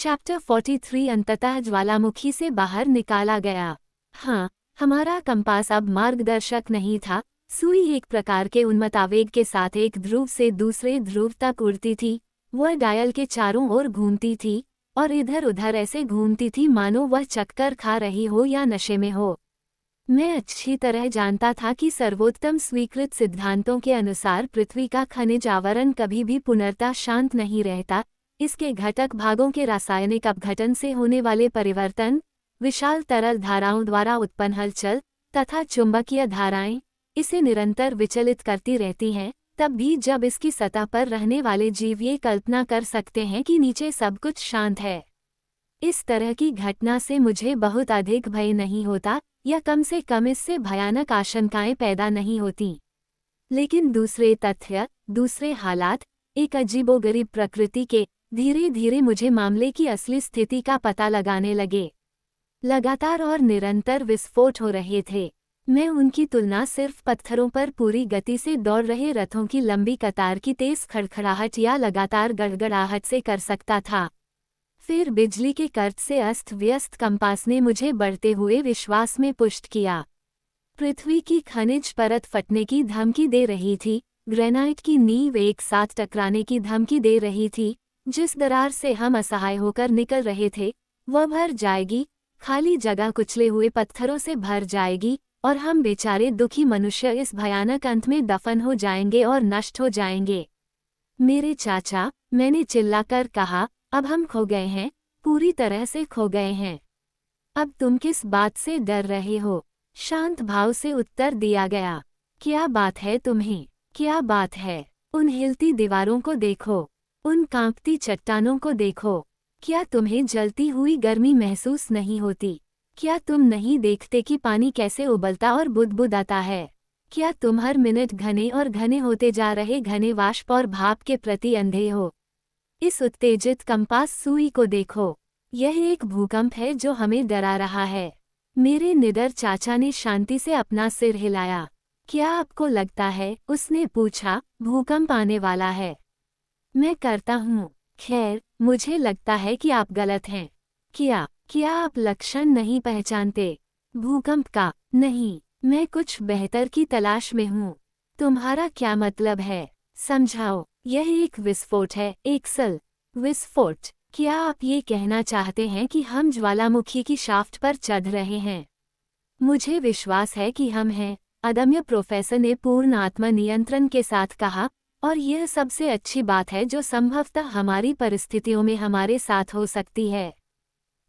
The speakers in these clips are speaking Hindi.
चैप्टर 43 अंततः ज्वालामुखी से बाहर निकाला गया। हाँ, हमारा कंपास अब मार्गदर्शक नहीं था। सुई एक प्रकार के उन्मत्त आवेग के साथ एक ध्रुव से दूसरे ध्रुव तक उड़ती थी। वह डायल के चारों ओर घूमती थी और इधर उधर ऐसे घूमती थी मानो वह चक्कर खा रही हो या नशे में हो। मैं अच्छी तरह जानता था कि सर्वोत्तम स्वीकृत सिद्धांतों के अनुसार पृथ्वी का खनिज आवरण कभी भी पूर्णतः शांत नहीं रहता। इसके घटक भागों के रासायनिक अपघटन से होने वाले परिवर्तन, विशाल तरल धाराओं द्वारा उत्पन्न हलचल तथा चुंबकीय धाराएं इसे निरंतर विचलित करती रहती हैं। तब भी जब इसकी सतह पर रहने वाले जीव ये कल्पना कर सकते हैं कि नीचे सब कुछ शांत है। इस तरह की घटना से मुझे बहुत अधिक भय नहीं होता, या कम से कम इससे भयानक आशंकाएं पैदा नहीं होती। लेकिन दूसरे तथ्य, दूसरे हालात, एक अजीबोगरीब प्रकृति के धीरे धीरे मुझे मामले की असली स्थिति का पता लगाने लगे। लगातार और निरंतर विस्फोट हो रहे थे। मैं उनकी तुलना सिर्फ पत्थरों पर पूरी गति से दौड़ रहे रथों की लंबी कतार की तेज खड़खड़ाहट या लगातार गड़गड़ाहट से कर सकता था। फिर बिजली के कर्त से अस्त व्यस्त कंपास ने मुझे बढ़ते हुए विश्वास में पुष्ट किया। पृथ्वी की खनिज परत फटने की धमकी दे रही थी, ग्रेनाइट की नींव एक साथ टकराने की धमकी दे रही थी। जिस दरार से हम असहाय होकर निकल रहे थे वह भर जाएगी, खाली जगह कुचले हुए पत्थरों से भर जाएगी और हम बेचारे दुखी मनुष्य इस भयानक अंत में दफन हो जाएंगे और नष्ट हो जाएंगे। मेरे चाचा, मैंने चिल्लाकर कहा, अब हम खो गए हैं, पूरी तरह से खो गए हैं। अब तुम किस बात से डर रहे हो? शांत भाव से उत्तर दिया गया। क्या बात है तुम्हें? क्या बात है? उन हिलती दीवारों को देखो, उन कांपती चट्टानों को देखो। क्या तुम्हें जलती हुई गर्मी महसूस नहीं होती? क्या तुम नहीं देखते कि पानी कैसे उबलता और बुदबुदाता है? क्या तुम हर मिनट घने और घने होते जा रहे घने वाष्प और भाप के प्रति अंधे हो? इस उत्तेजित कंपास सुई को देखो, यह एक भूकंप है जो हमें डरा रहा है। मेरे निडर चाचा ने शांति से अपना सिर हिलाया। क्या आपको लगता है, उसने पूछा, भूकंप आने वाला है? मैं करता हूँ। खैर, मुझे लगता है कि आप गलत हैं। क्या आप लक्षण नहीं पहचानते? भूकंप का? नहीं, मैं कुछ बेहतर की तलाश में हूँ। तुम्हारा क्या मतलब है? समझाओ। यह एक विस्फोट है, एक सल विस्फोट। क्या आप ये कहना चाहते हैं कि हम ज्वालामुखी की शाफ्ट पर चढ़ रहे हैं? मुझे विश्वास है कि हम हैं, अदम्य प्रोफेसर ने पूर्ण आत्मनियंत्रण के साथ कहा, और यह सबसे अच्छी बात है जो संभवतः हमारी परिस्थितियों में हमारे साथ हो सकती है।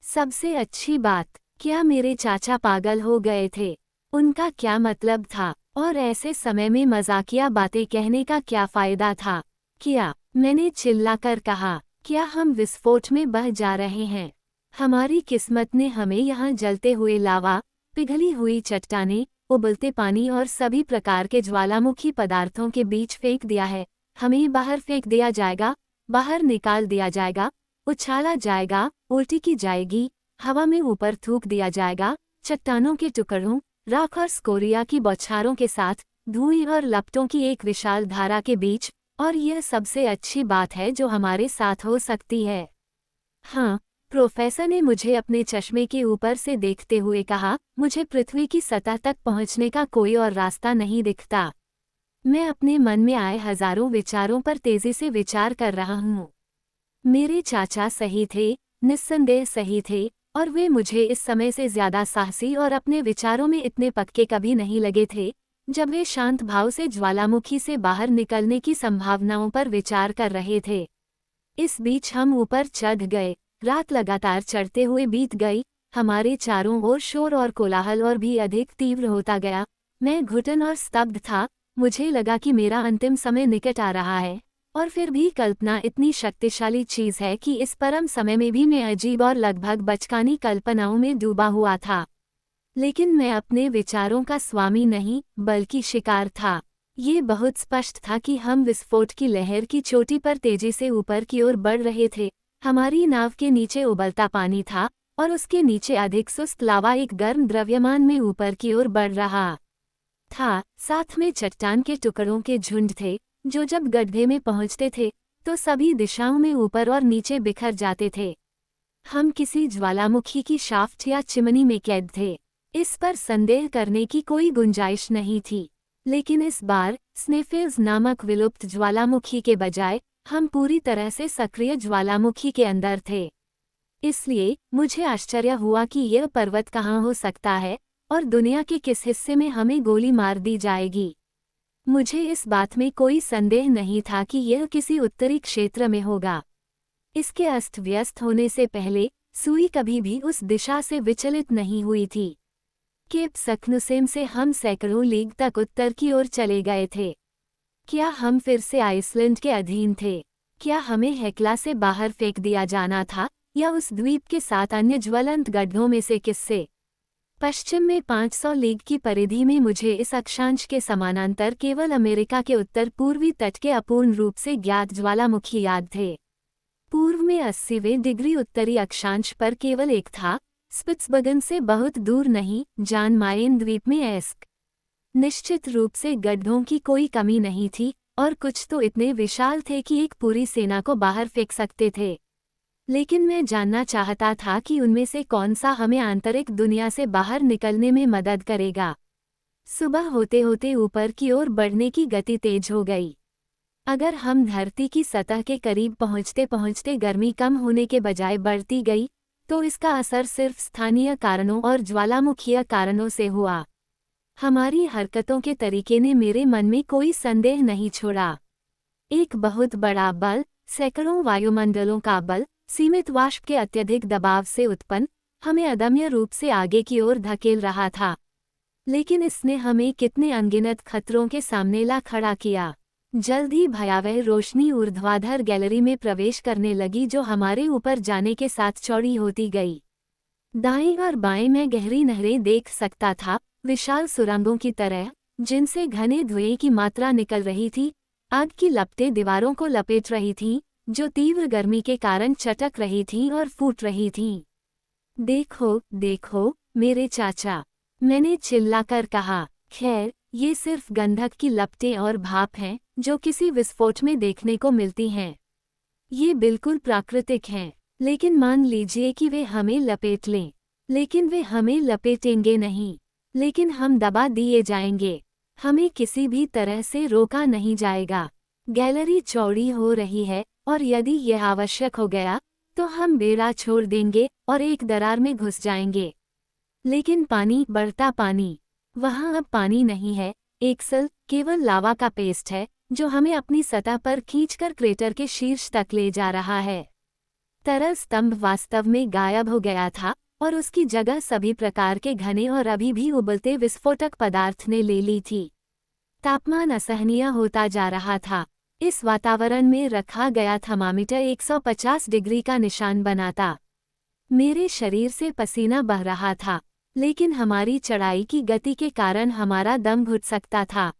सबसे अच्छी बात? क्या मेरे चाचा पागल हो गए थे? उनका क्या मतलब था? और ऐसे समय में मजाकिया बातें कहने का क्या फायदा था? क्या? मैंने चिल्लाकर कहा, क्या हम विस्फोट में बह जा रहे हैं? हमारी किस्मत ने हमें यहाँ जलते हुए लावा, पिघली हुई चट्टानें, उबलते पानी और सभी प्रकार के ज्वालामुखी पदार्थों के बीच फेंक दिया है। हमें बाहर फेंक दिया जाएगा, बाहर निकाल दिया जाएगा, उछाला जाएगा, उल्टी की जाएगी, हवा में ऊपर थूक दिया जाएगा, चट्टानों के टुकड़ों, राख और स्कोरिया की बौछारों के साथ, धुएं और लपटों की एक विशाल धारा के बीच। और यह सबसे अच्छी बात है जो हमारे साथ हो सकती है। हाँ, प्रोफेसर ने मुझे अपने चश्मे के ऊपर से देखते हुए कहा, मुझे पृथ्वी की सतह तक पहुंचने का कोई और रास्ता नहीं दिखता। मैं अपने मन में आए हजारों विचारों पर तेजी से विचार कर रहा हूँ। मेरे चाचा सही थे, निस्संदेह सही थे, और वे मुझे इस समय से ज्यादा साहसी और अपने विचारों में इतने पक्के कभी नहीं लगे थे, जब वे शांत भाव से ज्वालामुखी से बाहर निकलने की संभावनाओं पर विचार कर रहे थे। इस बीच हम ऊपर चढ़ गए। रात लगातार चढ़ते हुए बीत गई। हमारे चारों ओर शोर और कोलाहल और भी अधिक तीव्र होता गया। मैं घुटन और स्तब्ध था। मुझे लगा कि मेरा अंतिम समय निकट आ रहा है, और फिर भी कल्पना इतनी शक्तिशाली चीज है कि इस परम समय में भी मैं अजीब और लगभग बचकानी कल्पनाओं में डूबा हुआ था। लेकिन मैं अपने विचारों का स्वामी नहीं, बल्कि शिकार था। ये बहुत स्पष्ट था कि हम विस्फोट की लहर की चोटी पर तेजी से ऊपर की ओर बढ़ रहे थे। हमारी नाव के नीचे उबलता पानी था, और उसके नीचे अधिक सुस्त लावा एक गर्म द्रव्यमान में ऊपर की ओर बढ़ रहा था। साथ में चट्टान के टुकड़ों के झुंड थे, जो जब गड्ढे में पहुंचते थे तो सभी दिशाओं में ऊपर और नीचे बिखर जाते थे। हम किसी ज्वालामुखी की शाफ्ट या चिमनी में कैद थे। इस पर संदेह करने की कोई गुंजाइश नहीं थी। लेकिन इस बार स्नेफेल्स नामक विलुप्त ज्वालामुखी के बजाय हम पूरी तरह से सक्रिय ज्वालामुखी के अंदर थे। इसलिए मुझे आश्चर्य हुआ कि यह पर्वत कहाँ हो सकता है और दुनिया के किस हिस्से में हमें गोली मार दी जाएगी। मुझे इस बात में कोई संदेह नहीं था कि यह किसी उत्तरी क्षेत्र में होगा। इसके अस्त व्यस्त होने से पहले सुई कभी भी उस दिशा से विचलित नहीं हुई थी। केप सक्नुसेम से हम सैकड़ों लीग तक उत्तर की ओर चले गए थे। क्या हम फिर से आइसलैंड के अधीन थे? क्या हमें हेक्ला से बाहर फेंक दिया जाना था, या उस द्वीप के 7 अन्य ज्वलंत गड्ढों में से किससे? पश्चिम में 500 लीग की परिधि में मुझे इस अक्षांश के समानांतर केवल अमेरिका के उत्तर पूर्वी तट के अपूर्ण रूप से ज्ञात ज्वालामुखी याद थे। पूर्व में 80वें डिग्री उत्तरी अक्षांश पर केवल एक था, स्पिट्सबर्गन से बहुत दूर नहीं, जान मायन द्वीप में एस्क। निश्चित रूप से गड्ढों की कोई कमी नहीं थी, और कुछ तो इतने विशाल थे कि एक पूरी सेना को बाहर फेंक सकते थे। लेकिन मैं जानना चाहता था कि उनमें से कौन सा हमें आंतरिक दुनिया से बाहर निकलने में मदद करेगा। सुबह होते होते ऊपर की ओर बढ़ने की गति तेज हो गई। अगर हम धरती की सतह के करीब पहुंचते पहुंचते गर्मी कम होने के बजाय बढ़ती गई, तो इसका असर सिर्फ स्थानीय कारणों और ज्वालामुखीय कारणों से हुआ। हमारी हरकतों के तरीके ने मेरे मन में कोई संदेह नहीं छोड़ा। एक बहुत बड़ा बल, सैकड़ों वायुमंडलों का बल, सीमित वाष्प के अत्यधिक दबाव से उत्पन्न, हमें अदम्य रूप से आगे की ओर धकेल रहा था। लेकिन इसने हमें कितने अनगिनत खतरों के सामने ला खड़ा किया। जल्द ही भयावह रोशनी ऊर्ध्वाधर गैलरी में प्रवेश करने लगी, जो हमारे ऊपर जाने के साथ चौड़ी होती गई। दाएं और बाएं में गहरी नहरें देख सकता था, विशाल सुरंगों की तरह, जिनसे घने धुएं की मात्रा निकल रही थी। आग की लपटें दीवारों को लपेट रही थीं, जो तीव्र गर्मी के कारण चटक रही थीं और फूट रही थीं। देखो, देखो, मेरे चाचा, मैंने चिल्लाकर कहा। खैर, ये सिर्फ गंधक की लपटें और भाप हैं, जो किसी विस्फोट में देखने को मिलती हैं। ये बिल्कुल प्राकृतिक हैं, लेकिन मान लीजिए कि वे हमें लपेट लें। लेकिन वे हमें लपेटेंगे नहीं, लेकिन हम दबा दिए जाएंगे। हमें किसी भी तरह से रोका नहीं जाएगा। गैलरी चौड़ी हो रही है, और यदि यह आवश्यक हो गया, तो हम बेड़ा छोड़ देंगे और एक दरार में घुस जाएंगे। लेकिन पानी, बढ़ता पानी, वहाँ अब पानी नहीं है, एकसल, केवल लावा का पेस्ट है, जो हमें अपनी सतह पर खींचकर क्रेटर के शीर्ष तक ले जा रहा है। तरल स्तंभ वास्तव में गायब हो गया था, और उसकी जगह सभी प्रकार के घने और अभी भी उबलते विस्फोटक पदार्थ ने ले ली थी। तापमान असहनीय होता जा रहा था। इस वातावरण में रखा गया थर्मामीटर 150 डिग्री का निशान बनाता। मेरे शरीर से पसीना बह रहा था, लेकिन हमारी चढ़ाई की गति के कारण हमारा दम घुट सकता था।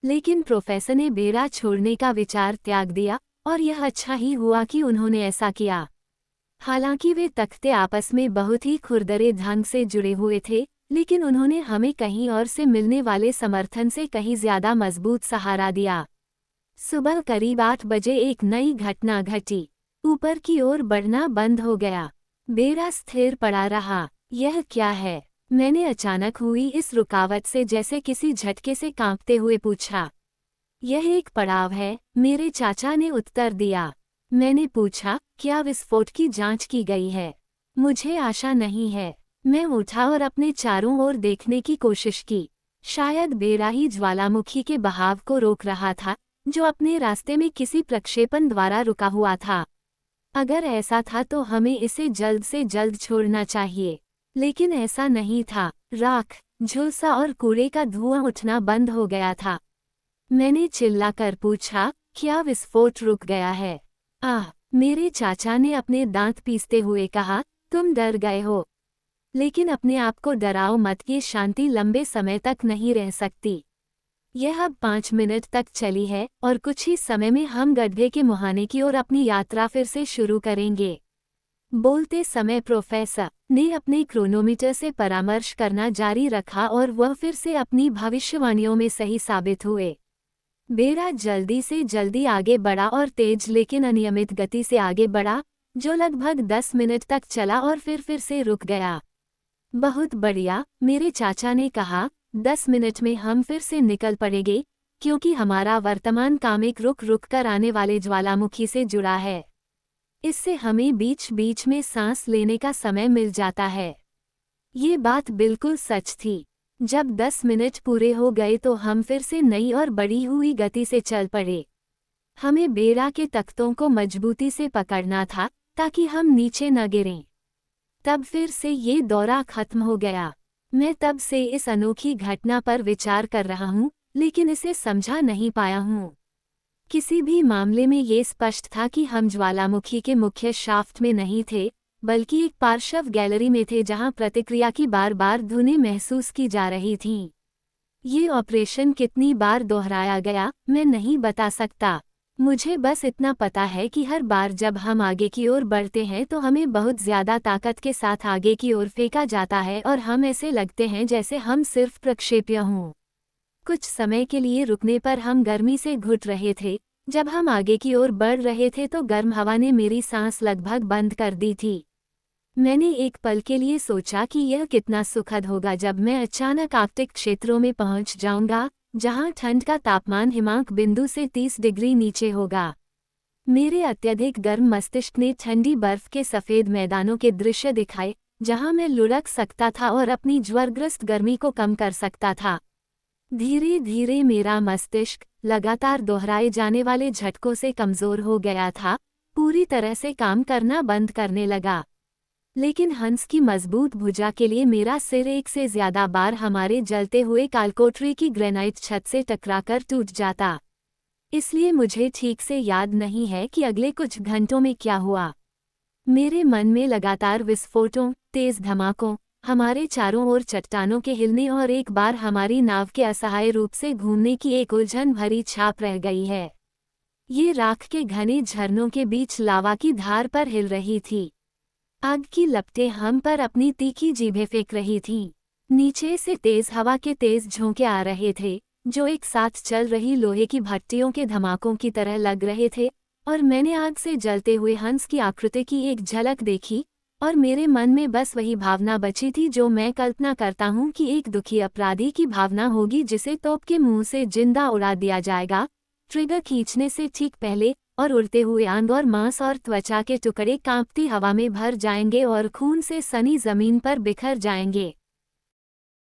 लेकिन प्रोफेसर ने बेड़ा छोड़ने का विचार त्याग दिया, और यह अच्छा ही हुआ कि उन्होंने ऐसा किया। हालांकि वे तख्ते आपस में बहुत ही खुरदरे ढंग से जुड़े हुए थे, लेकिन उन्होंने हमें कहीं और से मिलने वाले समर्थन से कहीं ज्यादा मजबूत सहारा दिया। सुबह करीब 8 बजे एक नई घटना घटी। ऊपर की ओर बढ़ना बंद हो गया। बेड़ा स्थिर पड़ा रहा। यह क्या है? मैंने अचानक हुई इस रुकावट से जैसे किसी झटके से कांपते हुए पूछा। यह एक पड़ाव है, मेरे चाचा ने उत्तर दिया। मैंने पूछा, क्या विस्फोट की जांच की गई है? मुझे आशा नहीं है। मैं उठा और अपने चारों ओर देखने की कोशिश की। शायद बेड़ा ही ज्वालामुखी के बहाव को रोक रहा था, जो अपने रास्ते में किसी प्रक्षेपण द्वारा रुका हुआ था। अगर ऐसा था तो हमें इसे जल्द से जल्द छोड़ना चाहिए। लेकिन ऐसा नहीं था। राख, झुलसा और कूड़े का धुआं उठना बंद हो गया था। मैंने चिल्लाकर पूछा, क्या विस्फोट रुक गया है? आह! मेरे चाचा ने अपने दांत पीसते हुए कहा, तुम डर गए हो। लेकिन अपने आप को डराओ मत, ये शांति लंबे समय तक नहीं रह सकती। यह अब 5 मिनट तक चली है, और कुछ ही समय में हम गड्ढे के मुहाने की ओर अपनी यात्रा फिर से शुरू करेंगे। बोलते समय प्रोफेसर ने अपने क्रोनोमीटर से परामर्श करना जारी रखा, और वह फिर से अपनी भविष्यवाणियों में सही साबित हुए। बेड़ा जल्दी से जल्दी आगे बढ़ा और तेज लेकिन अनियमित गति से आगे बढ़ा, जो लगभग 10 मिनट तक चला और फिर से रुक गया। बहुत बढ़िया, मेरे चाचा ने कहा, 10 मिनट में हम फिर से निकल पड़ेंगे, क्योंकि हमारा वर्तमान काम एक रुक रुक कर आने वाले ज्वालामुखी से जुड़ा है। इससे हमें बीच बीच में सांस लेने का समय मिल जाता है। ये बात बिल्कुल सच थी। जब 10 मिनट पूरे हो गए तो हम फिर से नई और बढ़ी हुई गति से चल पड़े। हमें बेड़ा के तख्तों को मजबूती से पकड़ना था ताकि हम नीचे न गिरें। तब फिर से ये दौरा खत्म हो गया। मैं तब से इस अनोखी घटना पर विचार कर रहा हूँ, लेकिन इसे समझा नहीं पाया हूँ। किसी भी मामले में ये स्पष्ट था कि हम ज्वालामुखी के मुख्य शाफ्ट में नहीं थे, बल्कि एक पार्श्व गैलरी में थे जहाँ प्रतिक्रिया की बार बार धुनें महसूस की जा रही थीं। ये ऑपरेशन कितनी बार दोहराया गया, मैं नहीं बता सकता। मुझे बस इतना पता है कि हर बार जब हम आगे की ओर बढ़ते हैं तो हमें बहुत ज़्यादा ताकत के साथ आगे की ओर फेंका जाता है और हम ऐसे लगते हैं जैसे हम सिर्फ प्रक्षेप्य हों। कुछ समय के लिए रुकने पर हम गर्मी से घुट रहे थे। जब हम आगे की ओर बढ़ रहे थे तो गर्म हवा ने मेरी सांस लगभग बंद कर दी थी। मैंने एक पल के लिए सोचा कि यह कितना सुखद होगा जब मैं अचानक आर्कटिक क्षेत्रों में पहुंच जाऊंगा, जहां ठंड का तापमान हिमांक बिंदु से 30 डिग्री नीचे होगा। मेरे अत्यधिक गर्म मस्तिष्क ने ठंडी बर्फ के सफ़ेद मैदानों के दृश्य दिखाए, जहां मैं लुढ़क सकता था और अपनी ज्वरग्रस्त गर्मी को कम कर सकता था। धीरे धीरे मेरा मस्तिष्क लगातार दोहराए जाने वाले झटकों से कमज़ोर हो गया था, पूरी तरह से काम करना बंद करने लगा। लेकिन हंस की मजबूत भुजा के लिए मेरा सिर एक से ज्यादा बार हमारे जलते हुए कालकोठरी की ग्रेनाइट छत से टकराकर टूट जाता। इसलिए मुझे ठीक से याद नहीं है कि अगले कुछ घंटों में क्या हुआ। मेरे मन में लगातार विस्फोटों, तेज धमाकों, हमारे चारों ओर चट्टानों के हिलने और एक बार हमारी नाव के असहाय रूप से घूमने की एक उलझन भरी छाप रह गई है। ये राख के घने झरनों के बीच लावा की धार पर हिल रही थी। आग की लपटें हम पर अपनी तीखी जीभें फेंक रही थीं। नीचे से तेज हवा के तेज झोंके आ रहे थे, जो एक साथ चल रही लोहे की भट्टियों के धमाकों की तरह लग रहे थे, और मैंने आग से जलते हुए हंस की आकृति की एक झलक देखी, और मेरे मन में बस वही भावना बची थी जो मैं कल्पना करता हूँ कि एक दुखी अपराधी की भावना होगी जिसे तोप के मुंह से जिंदा उड़ा दिया जाएगा, ट्रिगर खींचने से ठीक पहले, और उड़ते हुए अंग और मांस और त्वचा के टुकड़े कांपती हवा में भर जाएंगे और खून से सनी जमीन पर बिखर जाएंगे।